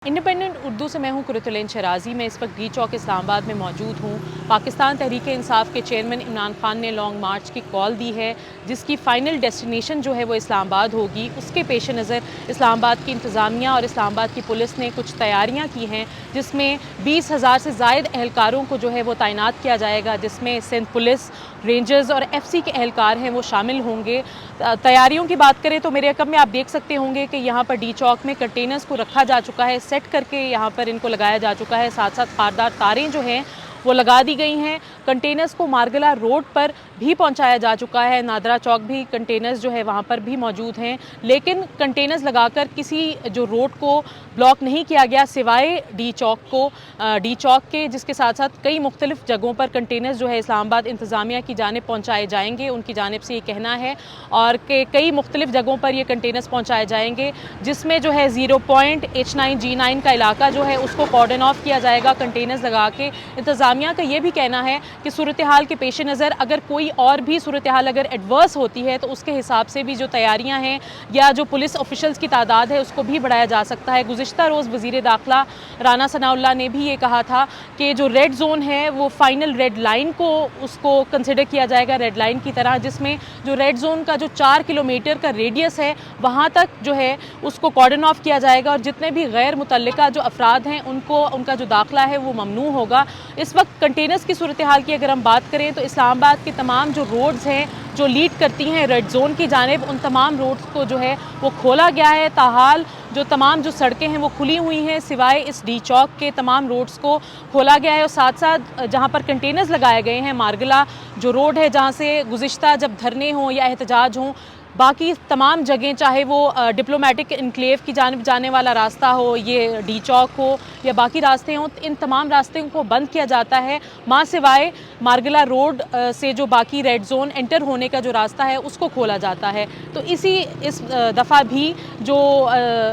Independent Urdu से मैं हूं कुरतुलैन शराजी। मैं इस वक्त डी चौक इस्लामाबाद में मौजूद हूं। पाकिस्तान तहरीक इंसाफ के चेयरमैन इमरान खान ने लॉन्ग मार्च की कॉल दी है, जिसकी फ़ाइनल डेस्टिनेशन जो है वो इस्लामाबाद होगी। उसके पेश नज़र इस्लामाबाद की इंतज़ामिया और इस्लामाबाद की पुलिस ने कुछ तैयारियाँ की हैं, जिसमें 20,000 से ज़ायद एहलकारों को जो है वो तैनात किया जाएगा, जिसमें सिंध पुलिस, रेंजर्स और FC के एहलकार हैं वो शामिल होंगे। तैयारियों की बात करें तो मेरे अकब में आप देख सकते होंगे कि यहाँ पर डी चौक में कंटेनर्स को रखा जा चुका है, सेट करके यहाँ पर इनको लगाया जा चुका है। साथ साथ खारदार तारें जो हैं वो लगा दी गई हैं। कंटेनर्स को मारगला रोड पर भी पहुंचाया जा चुका है। नादरा चौक भी कंटेनर्स जो है वहाँ पर भी मौजूद हैं, लेकिन कंटेनर्स लगाकर किसी जो रोड को ब्लॉक नहीं किया गया सिवाय डी चौक के, जिसके साथ साथ कई मुख्तलिफ जगहों पर कंटेनर्स जो है इस्लामाबाद इंतज़ामिया की जानिब पहुँचाए जाएंगे। उनकी जानिब से ये कहना है और कि कई मुख्तलिफ जगहों पर ये कंटेनर्स पहुँचाए जाएंगे, जिसमें जो है 0 पॉइंट H9 G9 का इलाका जो है उसको कॉर्डन ऑफ किया जाएगा कंटेनर्स लगा के। इंतज़ामिया का ये भी कहना है कि सूरत हाल के पेश नज़र अगर कोई और भी सूरत हाल अगर एडवर्स होती है तो उसके हिसाब से भी जो तैयारियां हैं या जो पुलिस ऑफिशल्स की तादाद है उसको भी बढ़ाया जा सकता है। गुज़िश्ता रोज़ वज़ीर दाखिला राना सनाउल्लाह ने भी ये कहा था कि जो रेड जोन है वो फाइनल रेड लाइन को उसको कंसिडर किया जाएगा रेड लाइन की तरह, जिसमें जो रेड जोन का जो 4 किलोमीटर का रेडियस है वहाँ तक जो है उसको कॉर्डन ऑफ किया जाएगा और जितने भी गैर मुतल्लिका जो अफराद हैं उनको उनका जो दाखिला है वो ममनू होगा। इस वक्त कंटेनर्स की सूरत हाल की अगर हम बात करें तो इस्लामाबाद की तमाम जो रोड्स हैं जो लीड करती हैं रेड जोन की जानिब, उन तमाम रोड्स को जो है वो खोला गया है। ताहाल जो तमाम जो सड़कें हैं वो खुली हुई हैं, सिवाय इस डी चौक के तमाम रोड्स को खोला गया है। और साथ साथ जहां पर कंटेनर्स लगाए गए हैं, मारगला जो रोड है जहां से गुज़िश्ता जब धरने हों या एहतजाज हों, बाकी तमाम जगहें चाहे वो डिप्लोमेटिक इनक्लेव की जानिब जाने वाला रास्ता हो, ये डी चौक हो या बाकी रास्ते हों, इन तमाम रास्ते को बंद किया जाता है, माँ सिवाय मारगला रोड से जो बाकी रेड जोन एंटर होने का जो रास्ता है उसको खोला जाता है। तो इस दफ़ा भी जो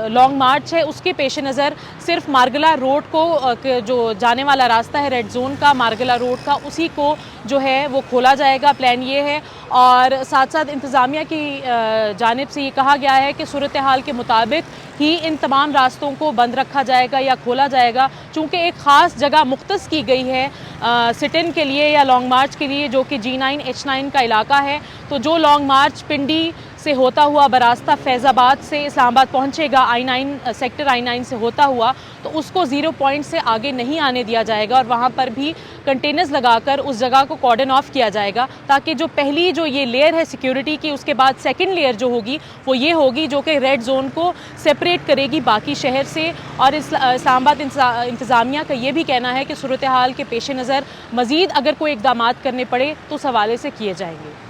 लॉन्ग मार्च है उसके पेश नज़र सिर्फ मारगला रोड को जो जाने वाला रास्ता है रेड जोन का, मारगला रोड का, उसी को जो है वो खोला जाएगा। प्लान ये है और साथ साथ इंतज़ामिया की जानिब से ये कहा गया है कि सूरत हाल के मुताबिक ही इन तमाम रास्तों को बंद रखा जाएगा या खोला जाएगा, चूँकि एक ख़ास जगह मुख्तस की गई है सिट इन के लिए या लॉन्ग मार्च के लिए, जो कि G9 H9 का इलाका है। तो जो लॉन्ग मार्च पिंडी से होता हुआ बरास्ता फैज़ाबाद से इस्लामाबाद पहुंचेगा सेक्टर I9 से होता हुआ, तो उसको 0 पॉइंट से आगे नहीं आने दिया जाएगा और वहां पर भी कंटेनर्स लगाकर उस जगह को कॉर्डन ऑफ किया जाएगा, ताकि जो पहली जो ये लेयर है सिक्योरिटी की, उसके बाद सेकंड लेयर जो होगी वो ये होगी जो कि रेड जोन को सेपरेट करेगी बाकी शहर से। और इस्लामाबाद इंतज़ामिया का ये भी कहना है कि सूरत हाल के पेश नज़र मज़ीद अगर कोई इक़दामात करने पड़े तो उस हवाले से किए जाएंगे।